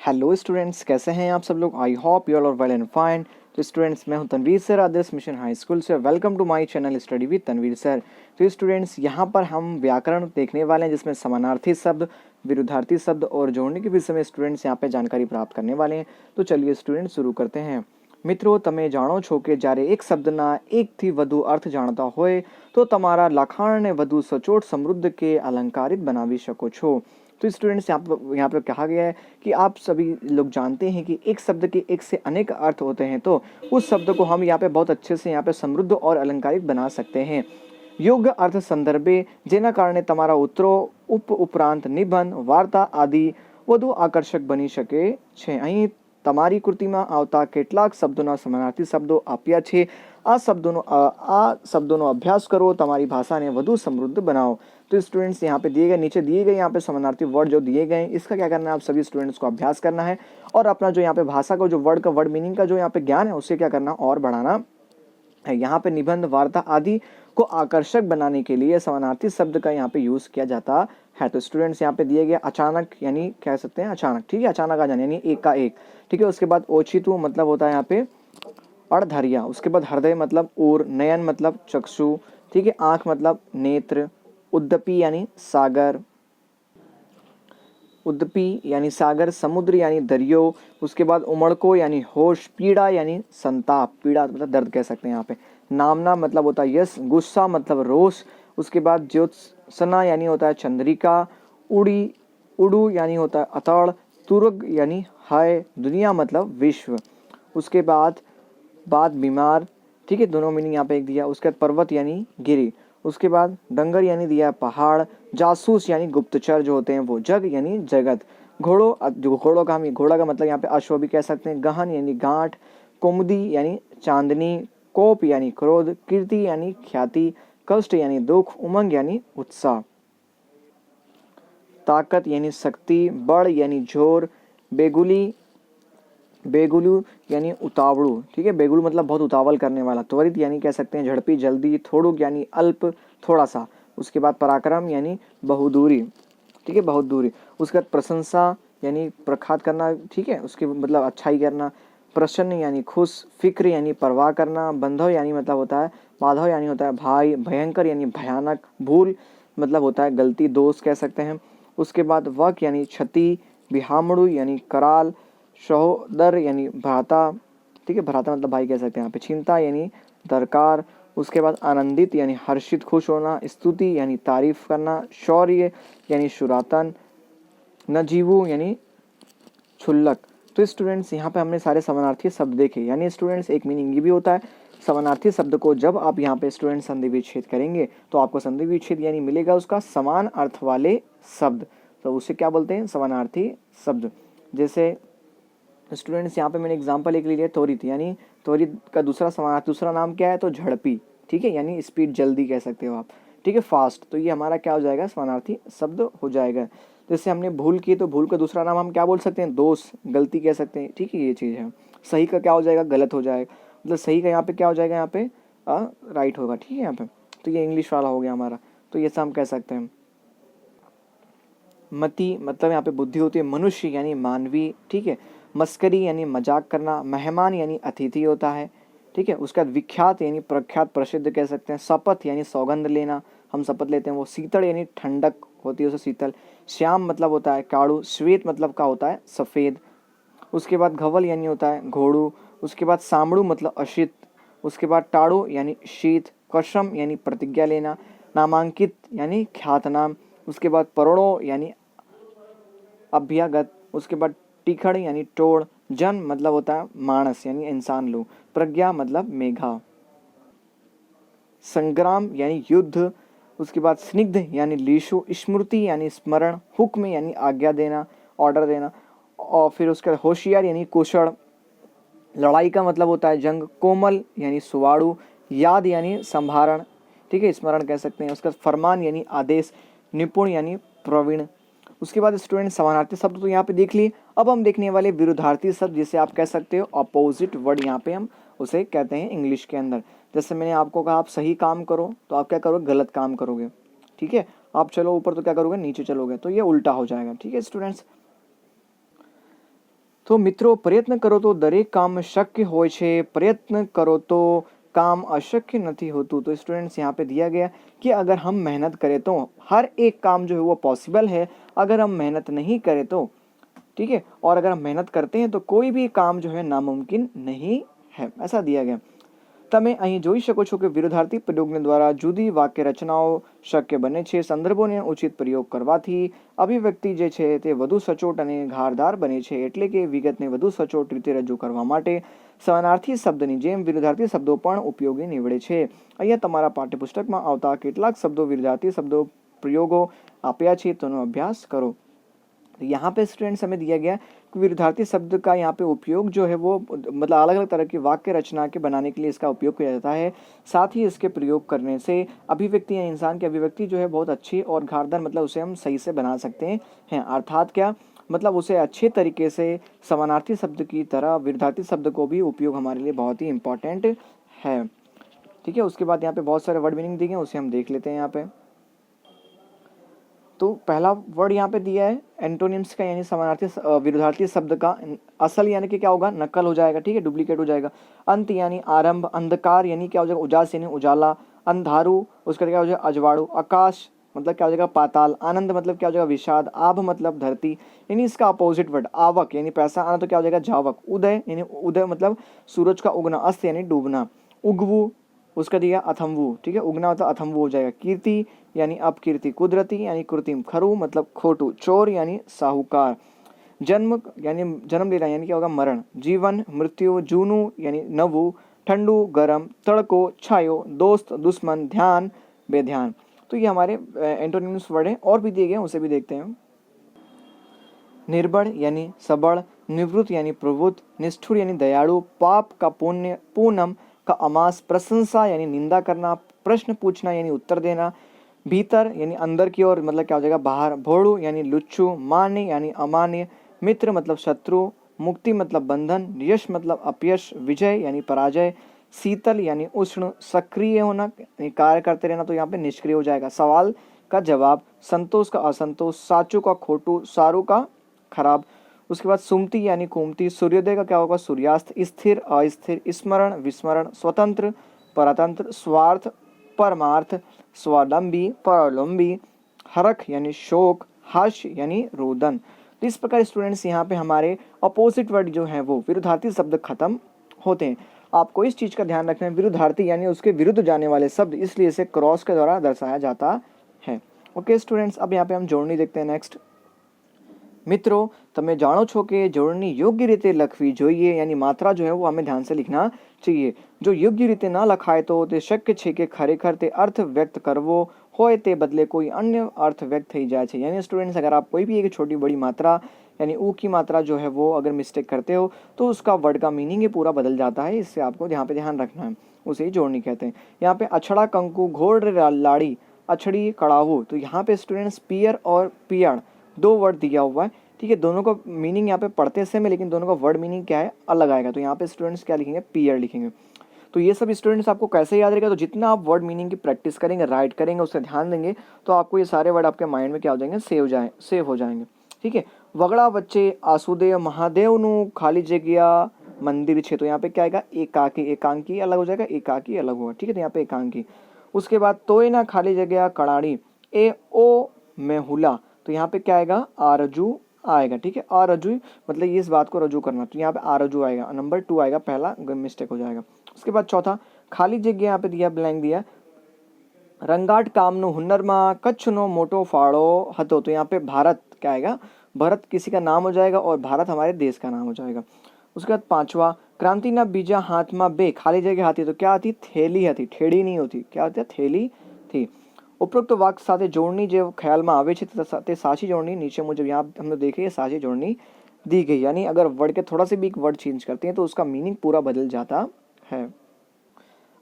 Hello students, कैसे हैं आप सब लोग। I hope you all are well and fine. तो स्टूडेंट्स, मैं हूं Tanveer sir Adarsh mission high school से। Welcome to my channel study with Tanveer sir. तो स्टूडेंट्स, यहां पर हम व्याकरण देखने वाले हैं, जिसमें समानार्थी शब्द, विरुद्धार्थी शब्द और जोड़ने के विषय में स्टूडेंट्स यहां पे जानकारी प्राप्त करने वाले हैं। तो चलिए स्टूडेंट्स, शुरू करते हैं। મિત્રો, તમે જાણો છો કે જ્યારે એક શબ્દના એકથી વધુ અર્થ જાણતા હોય તો તમારા લખાણને વધુ સચોટ, સમૃદ્ધ કે અલંકારિત બનાવી શકો છો। तो स्टूडेंट्स, यहाँ पर कहा गया है कि आप सभी लोग जानते हैं कि एक शब्द के एक से अनेक अर्थ होते हैं, तो उस शब्द को हम यहाँ पे बहुत अच्छे से यहाँ पे समृद्ध और अलंकारित बना सकते हैं। યોગ્ય અર્થ સંદર્ભે જેના કારણે તમારા ઉત્તરો, ઉપરાંત નિબંધ, વાર્તા આદि વધુ આકર્ષક બની શકે છે। અહીં તમારી કૃતિમાં આવતા કેટલાક શબ્દોના સમાનાર્થી શબ્દો આપ્યા છે। આ શબ્દોનો અભ્યાસ કરો, તમારી ભાષાને વધુ સમૃદ્ધ બનાવો। तो स्टूडेंट्स, यहाँ पे दिए गए, नीचे दिए गए यहाँ पे समानार्थी वर्ड जो दिए गए हैं, इसका क्या करना है, आप सभी स्टूडेंट्स को अभ्यास करना है और अपना जो यहाँ पे भाषा को, जो वर्ड का वर्ड मीनिंग का जो यहाँ पे ज्ञान है, उससे क्या करना और बढ़ाना है। यहाँ पे निबंध, वार्ता आदि को आकर्षक बनाने के लिए समानार्थी शब्द का यहाँ पे यूज किया जाता है। तो स्टूडेंट्स, यहाँ पे दिए गए अचानक, यानी कह सकते हैं अचानक, ठीक है, अचानक आ जाने यानी एक का एक, ठीक है। उसके बाद ओचितु मतलब होता है यहाँ पे अड़धरिया। उसके बाद हृदय मतलब उर, नयन मतलब चक्षु, ठीक है, आंख मतलब नेत्र, उद्दपी यानी सागर, उद्दपी यानी सागर, समुद्र यानी दरियो। उसके बाद उमड़को यानी होश, पीड़ा यानी संताप, पीड़ा मतलब दर्द कह सकते हैं यहाँ पे। नामना मतलब होता है यश, गुस्सा मतलब रोष। उसके बाद ज्योत्सना यानी होता है चंद्रिका, उड़ी उड़ू यानी होता है अतड़, तुर्ग यानी है, दुनिया मतलब विश्व। उसके बाद बीमार, ठीक है, दोनों मीनिंग यहाँ पे एक दिया। उसके बाद पर्वत यानी गिरी। उसके बाद डंगर यानी दिया पहाड़, जासूस यानी गुप्तचर जो होते हैं वो, जग यानी जगत, घोड़ों का हम घोड़ा का मतलब यहाँ पे अश्व भी कह सकते हैं, गहन यानी गांठ, कुमुदी यानी चांदनी, कोप यानी क्रोध, कीर्ति यानी ख्याति, कष्ट यानी दुख, उमंग यानी उत्साह, ताकत यानी शक्ति, बड़ यानी जोर, बेगुलू यानी उतावड़ू, ठीक है, बेगुलू मतलब बहुत उतावल करने वाला, त्वरित यानी कह सकते हैं झड़पी, जल्दी, थोड़ुक यानी अल्प, थोड़ा सा। उसके बाद पराक्रम यानी बहुदूरी, ठीक है, बहुत दूरी। उसके बाद प्रशंसा यानी प्रख्यात करना, ठीक है, उसके मतलब अच्छाई करना। प्रसन्न यानी खुश, फिक्र यानी परवाह करना, बंधव यानी मतलब होता है, माधव यानी होता है भाई, भयंकर यानी भयानक, भूल मतलब होता है गलती, दोष कह सकते हैं। उसके बाद वक यानी क्षति, बिहामड़ू यानी कराल, सहोदर यानी भ्राता, ठीक है, भ्राता मतलब भाई कह सकते हैं यहाँ पे। चिंता यानी दरकार। उसके बाद आनंदित यानी हर्षित, खुश होना। स्तुति यानी तारीफ करना। शौर्य यानी शुरातन। नजीवू यानी क्षुल्लक। तो स्टूडेंट्स, यहाँ पे हमने सारे समानार्थी शब्द देखे। यानी स्टूडेंट्स, एक मीनिंग ये भी होता है, समानार्थी शब्द को जब आप यहाँ पे स्टूडेंट संधि विच्छेद करेंगे तो आपको संधि विच्छेद यानी मिलेगा उसका समान अर्थ वाले शब्द, तो उसे क्या बोलते हैं, समानार्थी शब्द। जैसे स्टूडेंट्स, यहाँ पे मैंने एग्जांपल एक ले लिया, त्वरित, यानी त्वरित का दूसरा नाम क्या है, तो झड़पी, ठीक है, यानी स्पीड, जल्दी कह सकते हो आप, ठीक है, फास्ट। तो ये हमारा क्या हो जाएगा, समानार्थी शब्द हो जाएगा। जैसे हमने भूल की, तो भूल का दूसरा नाम हम क्या बोल सकते हैं, दोष, गलती कह सकते हैं, ठीक है, ये चीज़ है। सही का क्या हो जाएगा, गलत हो जाएगा, मतलब सही का यहाँ पे क्या हो जाएगा, यहाँ पे राइट होगा, ठीक है, यहाँ पे। तो ये इंग्लिश वाला हो गया हमारा, तो ये सब हम कह सकते हैं। मति मतलब यहाँ पे बुद्धि होती है। मनुष्य यानी मानवी, ठीक है। मस्करी यानी मजाक करना। मेहमान यानी अतिथि होता है, ठीक है। उसका विख्यात यानी प्रख्यात, प्रसिद्ध कह सकते हैं। शपथ यानी सौगंध लेना, हम शपथ लेते हैं वो। शीतल यानी ठंडक होती है उसे शीतल। श्याम मतलब होता है काड़ू। श्वेत मतलब का होता है सफ़ेद। उसके बाद घवल यानी होता है घोड़ू। उसके बाद सामड़ू मतलब अशित। उसके बाद टाड़ू यानी शीत। कसम यानी प्रतिज्ञा लेना। नामांकित यानी ख्यातनाम। उसके बाद परोड़ो यानी अभ्यागत। उसके बाद टिखड़ यानी टोड़। जन मतलब होता है मानस यानी इंसान लोग। प्रज्ञा मतलब मेघा। संग्राम यानी युद्ध। उसके बाद स्निग्ध यानी लीशु। स्मृति यानी स्मरण। हुक्म यानी आज्ञा देना, ऑर्डर देना। और फिर उसके बाद होशियार यानी कुशल। लड़ाई का मतलब होता है जंग। कोमल यानी सुवाड़ू। याद यानी संभारण, ठीक है, स्मरण कह सकते हैं। उसका फरमान यानी आदेश। निपुण यानी प्रवीण। उसके बाद स्टूडेंट, समानार्थी शब्द तो यहाँ पे देख लिए। अब हम देखने वाले विरुद्धार्थी शब्द, जिसे आप कह सकते हो अपोजिट वर्ड, यहाँ पे हम उसे कहते हैं इंग्लिश के अंदर। जैसे मैंने आपको कहा आप सही काम करो, तो आप क्या करोगे, गलत काम करोगे, ठीक है। आप चलो ऊपर, तो क्या करोगे, नीचे चलोगे, तो ये उल्टा हो जाएगा, ठीक है स्टूडेंट्स। तो મિત્રો પ્રયત્ન કરો તો દરેક કામ શક્ય હોય છે, प्रयत्न करो तो काम अशक्य नहीं होતું। तो स्टूडेंट्स यहाँ पे दिया गया कि अगर हम मेहनत करें तो हर एक काम जो है वो पॉसिबल है, अगर हम मेहनत नहीं करें तो, ठीक है, और अगर हम मेहनत करते हैं तो कोई भी काम जो है नामुमकिन नहीं है, ऐसा दिया गया। તમે અહીં જોઈ શકો છો કે વિરુદ્ધાર્થી પ્રયોગને દ્વારા જુદી વાક્ય રચનાઓ શક્ય બને છે। સંદર્ભોને ઉચિત પ્રયોગ કરવાથી અભિવ્યક્તિ જે છે તે વધુ સચોટ અને ધારદાર બને છે, એટલે કે વિગતને વધુ સચોટ રીતે રજૂ કરવા માટે સમાનાર્થી શબ્દની જેમ વિરુદ્ધાર્થી શબ્દો પણ ઉપયોગી નીવડે છે। અહીંયા તમારા પાઠ્યપુસ્તકમાં આવતા કેટલાક શબ્દો વિરુદ્ધાર્થી શબ્દો પ્રયોગો આપ્યા છે, તેનો અભ્યાસ કરો। तो यहाँ पे स्टूडेंट्स हमें दिया गया कि विरुद्धार्थी शब्द का यहाँ पे उपयोग जो है वो मतलब अलग अलग तरह की वाक्य रचना के बनाने के लिए इसका उपयोग किया जाता है। साथ ही इसके प्रयोग करने से अभिव्यक्ति या इंसान की अभिव्यक्ति जो है बहुत अच्छी और धारदार, मतलब उसे हम सही से बना सकते हैं। अर्थात क्या मतलब उसे अच्छे तरीके से समानार्थी शब्द की तरह विरुद्धार्थी शब्द को भी उपयोग हमारे लिए बहुत ही इंपॉर्टेंट है। ठीक है, उसके बाद यहाँ पे बहुत सारे वर्ड मीनिंग दिए हैं, उसे हम देख लेते हैं। यहाँ पे तो पहला वर्ड यहाँ पे दिया है एंटोनिम्स का, यानी समानार्थी विरुद्धार्थी शब्द का असल यानी कि क्या होगा, नकल हो जाएगा, ठीक है, डुप्लीकेट हो जाएगा। अंत यानी आरंभ, अंधकार यानी क्या हो जाएगा, उजास यानी उजाला, अंधारू उसका क्या हो जाएगा, अजवाड़ू, आकाश मतलब क्या हो जाएगा, पाताल, आनंद मतलब क्या हो जाएगा, विषाद, आभ मतलब धरती, यानी इसका अपोजिट वर्ड आवक यानी पैसा आना तो क्या हो जाएगा, जावक, उदय यानी उदय मतलब सूरज का उगना, अस्त यानी डूबना, उगवू उसका दिया अथमवू, ठीक है, उगना मतलब अथमवू हो जाएगा, कीर्ति यानी अपकीर्ति, कुदरती यानी कृत्रिम, खरू मतलब खोटू, चोर यानी साहूकार, जन्म यानी जन्म लेना यानी क्या होगा, मरण, जीवन मृत्यु, जूनू यानी नवू, ठंडू गरम, तड़को छायो, दोस्त दुश्मन, ध्यान बेध्यान। तो ये हमारे एंटोनिम्स वर्ड हैं, और भी दिए गए हैं, उसे भी देखते हैं। निर्बल यानी सबल, निवृत्त यानी प्रवृत्त, निष्ठुर यानी दयालु, पाप का पुण्य, पूनम का अमास, प्रशंसा यानी निंदा करना, प्रश्न पूछना यानी उत्तर देना, भीतर यानी अंदर की ओर मतलब क्या हो जाएगा, बाहर, भोड़ू यानी लुच्चू, मान्य यानी अमान्य, मित्र मतलब शत्रु, मुक्ति मतलब बंधन, यश मतलब अपयश, विजय यानी पराजय, शीतल यानी उष्ण, सक्रिय होना यानी कार्य करते रहना तो यहाँ पे निष्क्रिय हो जाएगा, सवाल का जवाब, संतोष का असंतोष, साचू का खोटू, सारू का खराब। उसके बाद सुमति यानी कुमति, सूर्योदय का क्या होगा, सूर्यास्त, स्थिर अस्थिर, स्मरण विस्मरण, स्वतंत्र परतंत्र, स्वार्थ परमार्थ, स्वावलंबी परावलंबी, हरख यानी शोक, हास्य यानी रोदन। तो इस प्रकार स्टूडेंट्स यहाँ पे हमारे अपोजिट वर्ड जो है वो विरुद्धार्थी शब्द खत्म होते हैं। आपको इस चीज़ का ध्यान रखना है, विरुद्धार्थी यानी उसके विरुद्ध जाने वाले शब्द, इसलिए इसे क्रॉस के द्वारा दर्शाया जाता है। ओके स्टूडेंट्स, अब यहाँ पे हम जोड़नी देखते हैं। नेक्स्ट મિત્રો તમે જાણો છો કે જોડણી યોગ્ય રીતે લખવી જોઈએ, यानी માત્રા जो है वो हमें ध्यान से लिखना चाहिए। जो योग्य રીતે ના લખાય તો તે શક્ય છે કે ખરેખર તે अर्थ व्यक्त करवो હોય તે बदले कोई अन्य अर्थ व्यक्त થઈ જાય છે। यानी स्टूडेंट्स अगर आप कोई भी एक छोटी बड़ी मात्रा यानी ऊ की मात्रा जो है वो अगर मिस्टेक करते हो तो उसका वर्ड का मीनिंग ही पूरा बदल जाता है। इससे आपको यहाँ पे ध्यान रखना है, उसे ही जोड़नी कहते हैं। यहाँ पे अछड़ा कंकु, घोड़ लाड़ी, अछड़ी कड़ाहू, तो यहाँ पे स्टूडेंट्स पियर और पियड़ दो वर्ड दिया हुआ है, ठीक है। दोनों का मीनिंग यहाँ पे पढ़ते सेम है, लेकिन दोनों का वर्ड मीनिंग क्या है, अलग आएगा। तो यहाँ पे स्टूडेंट्स क्या लिखेंगे, पियर लिखेंगे। तो ये सब स्टूडेंट्स आपको कैसे याद रहेगा, तो जितना आप वर्ड मीनिंग की प्रैक्टिस करेंगे, राइट करेंगे, उससे ध्यान देंगे, तो आपको ये सारे वर्ड आपके माइंड में क्या हो जाएंगे, सेव हो जाएंगे, ठीक है। वगड़ा वच्चे आसुदेव महादेवनु खाली जगह मंदिर छे, तो यहाँ पे क्या आएगा, एकाकी, एकांकी अलग हो जाएगा, एकाकी अलग होगा, ठीक है। तो यहाँ पे एकांकी। उसके बाद तोय ना खाली जगह कड़ाड़ी, ए ओ मेहुला, तो यहाँ पे क्या आएगा, आरजू आएगा, ठीक है। आरजू मतलब ये इस बात को रजू करना, तो यहाँ पे आरजू आएगा, नंबर 2 आएगा, पहला मिस्टेक हो जाएगा। उसके बाद चौथा खाली जगह यहाँ पे दिया, ब्लैंक दिया, रंगाट कामनो हुनरमा कच्छनो मोटो फाड़ो हतो, तो यहाँ पे भारत क्या आएगा, भारत किसी का नाम हो जाएगा और भारत हमारे देश का नाम हो जाएगा। उसके बाद पांचवा क्रांति ना बीजा हाथ में बे, खाली जगह हाथी, तो क्या आती, थैली आती, ठेड़ी नहीं होती, क्या होती है, थैली थी। उपरोक्त वाक्य साथे जोड़नी जो ख्याल में आवे छे ते साची जोड़नी नीचे मुझे यहाँ हमने देखे साची जोड़नी दी गई, यानी अगर वर्ड के थोड़ा से भी एक वर्ड चेंज करते हैं तो उसका मीनिंग पूरा बदल जाता है।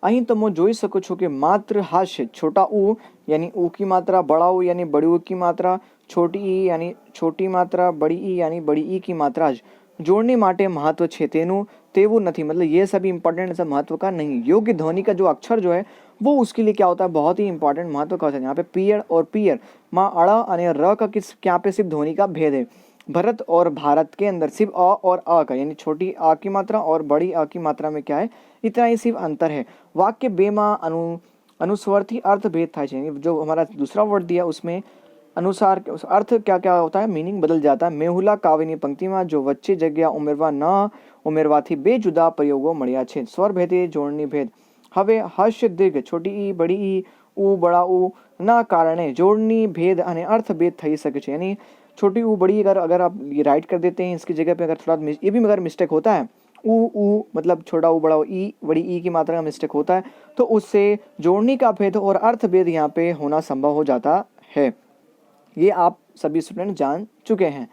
અહીં તમે જોઈ શકો છો કે માત્ર હાસ્ય, छोटा ऊ यानी ऊ की मात्रा, बड़ा ऊ यानी बड़ी ऊ की मात्रा, छोटी ई यानी छोटी मात्रा, बड़ी ई यानी बड़ी ई की मात्रा ज जोड़ने माटे महत्व छे तेनु तेवु नहीं, मतलब ये सभी इंपॉर्टेंट ऐसा महत्व का नहीं। योग्य ध्वनि का जो अक्षर जो है वो उसके लिए क्या होता है, बहुत ही इंपॉर्टेंट महत्व का होता है। यहाँ पे पियर और पियर माँ अड़ा और र का किस क्या पे सिर्फ ध्वनि का भेद है। भरत और भारत के अंदर सिर्फ अ और अ का यानी छोटी आ की मात्रा और बड़ी आ की मात्रा में क्या है, इतना ही सिर्फ अंतर है। वाक्य बेमा अनुस्वरથી अर्थ भेद થાય છે, यानी जो हमारा दूसरा वर्ड दिया उसमें अनुसार अर्थ क्या क्या होता है, मीनिंग बदल जाता है। મેહુલા કાવ્યની પંક્તિમાં જો વચ્ચે જગ્યા ઉમેરવા ન ઉમેરવાથી બે જુદા પ્રયોગો મળ્યા છે, સ્વર ભેદે જોડણી ભેદ। હવે હાસ્ય દીર્ઘ छोटी ई बड़ी ई ऊ बड़ा ऊ ના કારણે જોડણી ભેદ અને अर्थ भेद થઈ શકે છે, यानी छोटी ऊ बड़ी अगर अगर आप ये राइट कर देते हैं इसकी जगह पे, अगर थोड़ा ये भी अगर मिस्टेक होता है, ऊ मतलब छोटा ऊ बड़ा ई बड़ी ई की मात्रा का मिस्टेक होता है, तो उससे जोड़नी का भेद और अर्थ भेद यहाँ पे होना संभव हो जाता है। ये आप सभी स्टूडेंट जान चुके हैं।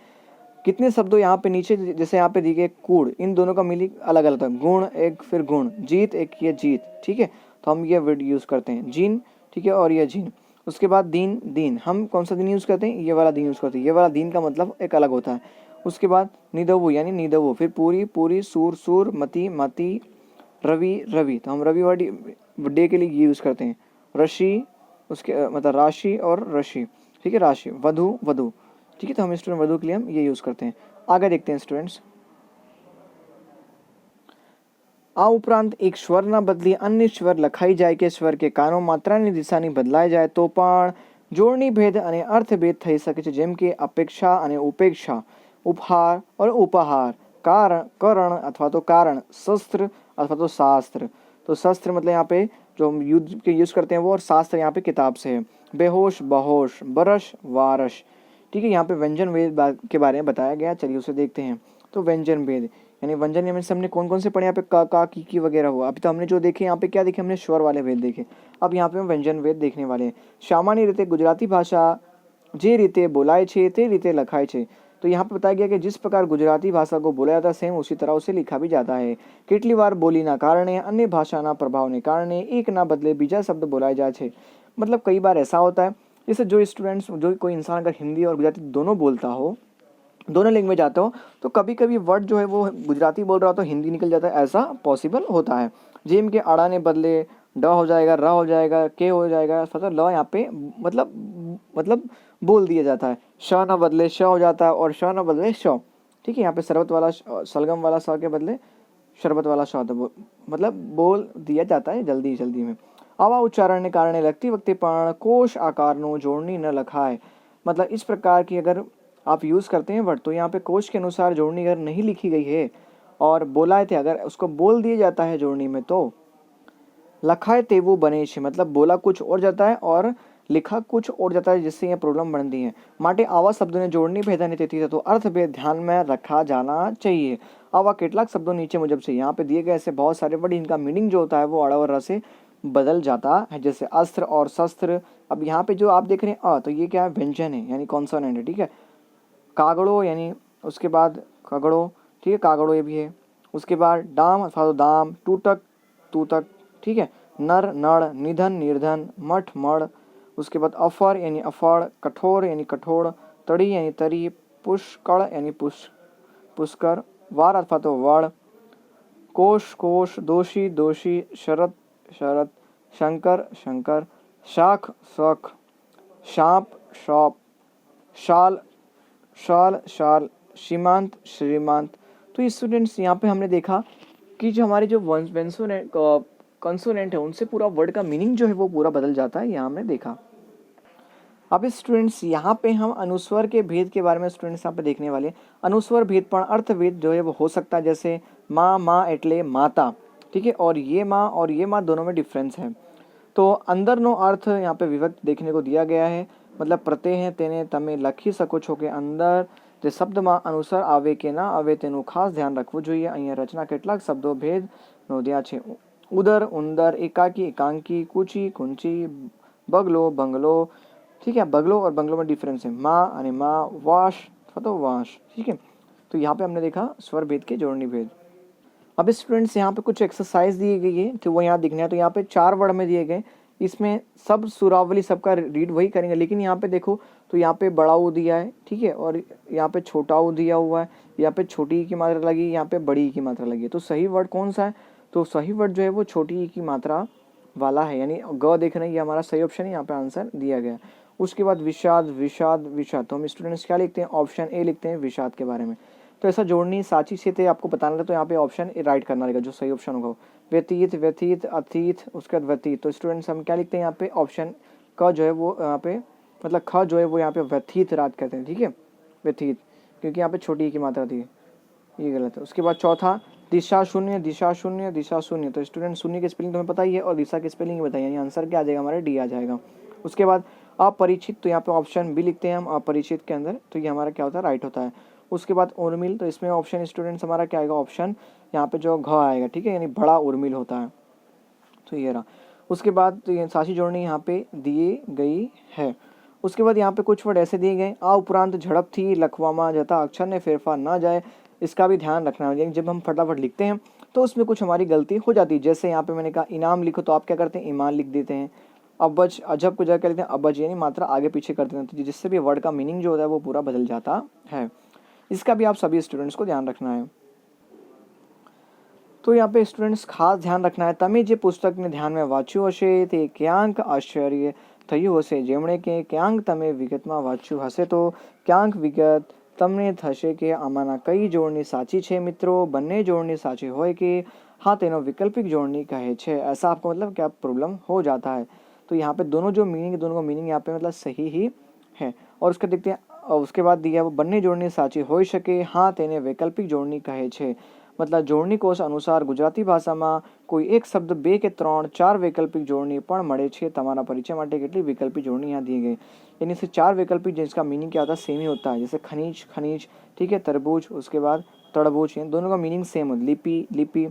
कितने शब्दों यहाँ पे नीचे जैसे यहाँ पे दी गए कूड़, इन दोनों का मीनिंग अलग अलग था। गुण एक, फिर गुण, जीत एक, ये जीत, ठीक है, तो हम ये वर्ड यूज़ करते हैं जीन, ठीक है, और ये जीन। उसके बाद दीन, दीन हम कौन सा दिन यूज़ करते हैं, ये वाला दिन यूज़ करते हैं, ये वाला दिन का मतलब एक अलग होता है। उसके बाद निदवु यानी निदवु, फिर पूरी, पूरी, सूर, सूर, मती, मती, रवि, रवि, तो हम रवि वर्ड डे के लिए ये यूज़ करते हैं। ऋषि उसके मतलब राशि और ऋषि, ठीक है, राशि, वधु, वधु, ठीक है, तो हम स्टूडेंट वधु के लिए हम ये यूज़ करते हैं। आगे देखते हैं स्टूडेंट्स। आ उपरांत एक स्वर ना बदली अन्य स्वर लखाई जाए के स्वर के कानो मात्राની દિશાની બદલાઈ જાય તો પણ જોડણી ભેદ અને અર્થભેદ થઈ શકે છે, જેમ કે અપેક્ષા અને ઉપેક્ષા, ઉપહાર और उपहार, कारण करण अथवा तो कारण, शस्त्र अथवा तो शास्त्र। तो शस्त्र मतलब यहाँ पे जो हम युद्ध के यूज़ करते हैं वो, और शास्त्र यहाँ पे किताब से है। बेहोश, बहोश, बरस, वारस, ठीक है, यहाँ पे व्यंजन भेद के बारे में बताया गया, चलिए उसे देखते हैं। तो व्यंजन भेद यानी व्यंजन में हमने कौन कौन से पढ़े, यहाँ पे का की वगैरह हुआ। अभी तो हमने जो देखे यहाँ पे क्या देखे, हमने स्वर वाले भेद देखे। अब यहाँ पे हम व्यंजन भेद देखने वाले हैं। सामान्य रीते गुजराती भाषा जे रीते बोलाय छे ते रीते लखाय छे। तो यहाँ पे बताया गया कि जिस प्रकार गुजराती भाषा को बोला जाता है सेम उसी तरह उसे लिखा भी जाता है। કેટલી વાર બોલીના કારણે अन्य ભાષાના પ્રભાવને કારણે એક ના બદલે બીજા શબ્દ બોલાય જાય છે। मतलब कई बार ऐसा होता है जैसे जो स्टूडेंट्स, जो कोई इंसान अगर हिंदी और गुजराती दोनों बोलता हो, दोनों लैंग्वेज आता हो, तो कभी कभी वर्ड जो है वो गुजराती बोल रहा हो तो हिंदी निकल जाता है, ऐसा पॉसिबल होता है। जेम के अड़ा ने बदले ड हो जाएगा, र हो जाएगा, के हो जाएगा, मतलब ल यहाँ पे मतलब बोल दिया जाता है। श न बदले श हो जाता है और श न बदले श, ठीक है, यहाँ पे शरबत वाला सलगम वाला स के बदले शरबत वाला श, तो मतलब बोल दिया जाता है जल्दी जल्दी में। आवा उच्चारण ने कारणे लगती वक्ते पण कोश आकारनो जोड़नी न लखाए। मतलब इस प्रकार की अगर आप यूज़ करते हैं वर्ड, तो यहाँ पे कोश के अनुसार जोड़नी अगर नहीं लिखी गई है और बोलाए थे, अगर उसको बोल दिया जाता है जोड़नी में, तो लखाए तेवु बने छे, मतलब बोला कुछ और जाता है और लिखा कुछ और जाता है, जिससे ये प्रॉब्लम बनती है। माटे आवा शब्दों ने जोड़नी भेदानी तेथी तो अर्थ भेद ध्यान में रखा जाना चाहिए। आवा કેટલાક शब्दों नीचे मुजब से यहाँ पे दिए गए ऐसे बहुत सारे वर्ड, इनका मीनिंग जो होता है वो अड़ा और र से बदल जाता है, जैसे अस्त्र और शस्त्र। अब यहाँ पे जो आप देख रहे हैं तो ये क्या है, व्यंजन है यानी कॉन्सोनेंट है, ठीक है। कागड़ो यानी उसके बाद कगड़ो, ठीक है, कागड़ो ये भी है। उसके बाद डाम अथवा तो दाम, टूटक तूतक, ठीक है, नर नड़, निधन निर्धन, मठ मड़। उसके बाद अफर यानी अफड़, कठोर यानी कठोर, तड़ी यानी तरी, पुष्कड़ यानी पुष्कर, वार अथवा तो वड़, कोश कोश, दोषी दोषी, शरत शरत, शंकर शंकर, शाख शख, शाप शौप, शाल शाल शाल, सीमांत श्रीमांत। तो स्टूडेंट्स यहाँ पे हमने देखा कि जो हमारे जो कंसोनेंट है उनसे पूरा वर्ड का मीनिंग जो है वो पूरा बदल जाता है, यहाँ हमने देखा। अब स्टूडेंट्स यहाँ पे हम अनुस्वर के भेद के बारे में स्टूडेंट्स यहाँ पे देखने वाले हैं। अनुस्वर भेद पर अर्थ भेद जो है वो हो सकता है, जैसे माँ माँ एटले माता, ठीक है, और ये माँ दोनों में डिफरेंस है। तो अंदर नो अर्थ यहाँ पे विभक्त देखने को दिया गया है, मतलब प्रत्यय है તેને તમે લખી શકો છો કે અંદર જે શબ્દમાં અનુસાર આવે કે ના આવે તેનું ખાસ ધ્યાન રાખવું જોઈએ। અહીંયા રચના કેટલાક શબ્દો ભેદ નોંધ્યા છે। ઉદર ઉંદર, એકાકી એકાંકી, કૂચી કુંચી, બગલો બંગલો, ठीक है, बगलो और बंगलो में डिफरेंस है, माँ और माँ, वाश अथवा तो वाश, ठीक है। तो यहाँ पे हमने देखा स्वर भेद के जोड़नी भेद। अब स्टूडेंट्स यहाँ पे कुछ एक्सरसाइज दी गई है तो वो यहाँ दिखने हैं। तो यहाँ पे 4 वर्ड में दिए गए, इसमें सब सुरावली सबका रीड वही करेंगे, लेकिन यहाँ पे देखो तो यहाँ पे बड़ा ऊ दिया है, ठीक है, और यहाँ पे छोटा ऊ दिया हुआ है, यहाँ पे छोटी ई की मात्रा लगी, यहाँ पे बड़ी ई की मात्रा लगी है। तो सही वर्ड कौन सा है, तो सही वर्ड जो है वो छोटी ई की मात्रा वाला है, यानी ग देख रहे हैं, ये हमारा सही ऑप्शन है, यहाँ पे आंसर दिया गया। उसके बाद विषाद विषाद विषाद, तो हम स्टूडेंट्स क्या लिखते हैं, ऑप्शन ए लिखते हैं विषाद के बारे में। तो ऐसा जोड़नी साची से थे आपको बताना था, तो यहाँ पे ऑप्शन ए राइट करना रहेगा, जो सही ऑप्शन होगा। व्यतीत व्यतीत अतीत, उसके बाद व्यतीत, तो स्टूडेंट्स हम क्या लिखते हैं यहाँ पे, ऑप्शन का जो है वो यहाँ पे मतलब ख जो है वो यहाँ पे व्यतीत रात कहते हैं, ठीक है, व्यतीत, क्योंकि यहाँ पे छोटी की मात्रा थी, ये गलत है। उसके बाद चौथा दिशा शून्य दिशा शून्य दिशा शून्य, तो स्टूडेंट शून्य की स्पेलिंग तुम्हें पता ही है और दिशा की स्पेलिंग ही बताइए, यानी आंसर क्या आ जाएगा हमारा, डी आ जाएगा। उसके बाद अपरिचित, तो यहाँ पे ऑप्शन बी लिखते हैं हम अपरिचित के अंदर, तो ये हमारा क्या होता है, राइट होता है। उसके बाद उर्मिल, तो इसमें ऑप्शन स्टूडेंट्स हमारा क्या आएगा, ऑप्शन यहाँ पे जो घ आएगा, ठीक है, यानी बड़ा उर्मिल होता है, तो ये रहा। उसके बाद तो ये साची जोड़नी यहाँ पे दी गई है। उसके बाद यहाँ पे कुछ वर्ड ऐसे दिए गए, आ उपरांत झड़प थी लखवामा जता अक्षर ने फेरफार ना जाए, इसका भी ध्यान रखना है। जब हम फटाफट लिखते हैं तो उसमें कुछ हमारी गलती हो जाती है, जैसे यहाँ पे मैंने कहा इनाम लिखो, तो आप क्या करते हैं, ईमान लिख देते हैं। अबज अजब को जगह क्या लिखते हैं, अबज, यानी मात्रा आगे पीछे करते हैं, तो जिससे भी वर्ड का मीनिंग जो होता है वो पूरा बदल जाता है। इसका भी आप सभी स्टूडेंट्स को ध्यान रखना है। तो यहाँ पे स्टूडेंट्स खास ध्यान रखना है, તમે જે પુસ્તકને ધ્યાનમાં વાંચ્યું હશે તે ક્યાંક આશ્ચર્ય થયું હશે, જેમણે કે ક્યાંક તમે વિગતમાં વાંચ્યું હશે તો ક્યાંક વિગત તમને થશે કે આમાંના કઈ જોડણી સાચી છે મિત્રો, બંને જોડણી સાચી હોય કે हाँ तेनो वैकल्पिक जोड़नी कहे छे, ऐसा आपको मतलब क्या प्रॉब्लम हो जाता है। तो यहाँ पे दोनों जो मीनिंग, दोनों का मीनिंग यहाँ पे मतलब सही ही है। और उसका देखते हैं, उसके बाद दिया वो બંને જોડણી સાચી હોઈ શકે, हाँ તેને વૈકલ્પિક જોડણી કહે છે। मतलब જોડણી કોષ અનુસાર ગુજરાતી ભાષામાં કોઈ એક શબ્દ બે કે ત્રણ ચાર વૈકલ્પિક જોડણી પણ મળે છે। તમારા परिचय માટે કેટલી वैकल्पिक जोड़नी यहाँ दी गई, यानी से चार वैकल्पिक जिसका मीनिंग क्या होता है, सेम ही होता है, जैसे खनिज खनिज, ठीक है, तरबूज, उसके बाद तरबूज, दोनों का मीनिंग सेम हो। लिपि लिपि,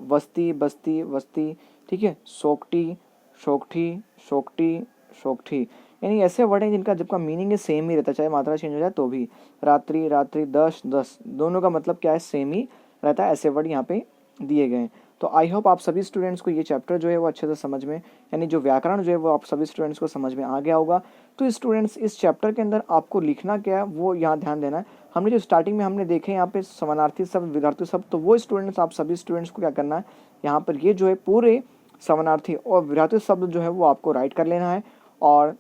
वस्ती बस्ती वस्ती, ठीक है, सोकटी शोकठी शोकटी शोकठी, यानी ऐसे वर्ड हैं जिनका जब का मीनिंग सेम ही रहता है, चाहे मात्रा चेंज हो जाए तो भी। रात्रि रात्रि, दस दस, दोनों का मतलब क्या है, सेम ही रहता है। ऐसे वर्ड यहाँ पे दिए गए हैं। तो आई होप आप सभी स्टूडेंट्स को ये चैप्टर जो है वो अच्छे से समझ में, यानी जो व्याकरण जो है वो आप सभी स्टूडेंट्स को समझ में आ गया होगा। तो स्टूडेंट्स इस चैप्टर के अंदर आपको लिखना क्या है वो यहाँ ध्यान देना है। हमने जो स्टार्टिंग में हमने देखे यहाँ पे समानार्थी शब्द विधार्थी शब्द, तो वो स्टूडेंट्स आप सभी स्टूडेंट्स को क्या करना है, यहाँ पर ये जो है पूरे समानार्थी और विधार्थी शब्द जो है वो आपको राइट कर लेना है। और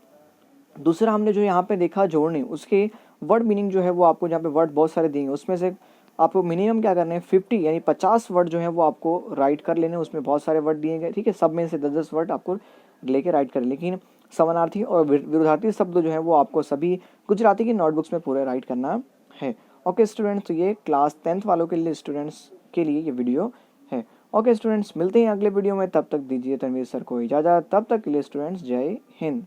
दूसरा हमने जो यहाँ पे देखा जोड़नी, उसके वर्ड मीनिंग जो है वो आपको, जहाँ पे वर्ड बहुत सारे दिए, उसमें से आपको मिनिमम क्या करना है 50 यानी 50 वर्ड जो है वो आपको राइट कर लेने, उसमें बहुत सारे वर्ड दिए गए, ठीक है, सब में से 10-10 वर्ड आपको लेके राइट करें। लेकिन समानार्थी और विरोधार्थी शब्द जो है वो आपको सभी गुजराती की नोटबुक्स में पूरे राइट करना है। ओके स्टूडेंट्स, तो ये क्लास 10th वालों के लिए, स्टूडेंट्स के लिए ये वीडियो है। ओके स्टूडेंट्स, मिलते हैं अगले वीडियो में, तब तक दीजिए तनवीर सर को इजाज़त, तब तक के लिए स्टूडेंट्स जय हिंद।